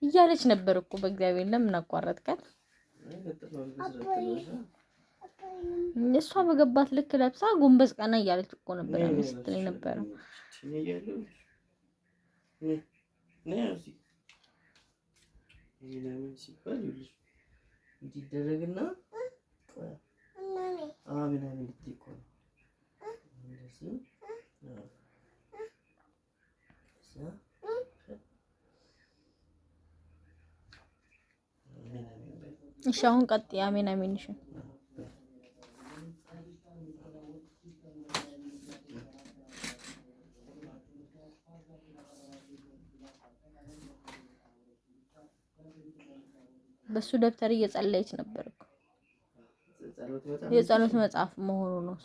እያለች ነበር እኮ በእግዚአብሔር ለምን አቋረጥከት? እሷ በገባት ልክ ለብሳ ጎንበስ ቀና እያለች እኮ ነበር ስትለኝ ነበር። ለምን ሲባል እንዲደረግና አሜን አሜን ልትይቆ እሺ አሁን ቀጥይ አሜን አሜን እሺ በሱ ደብተር እየጸለየች ነበር እኮ የጸሎት መጽሐፍ መሆኑ ነው።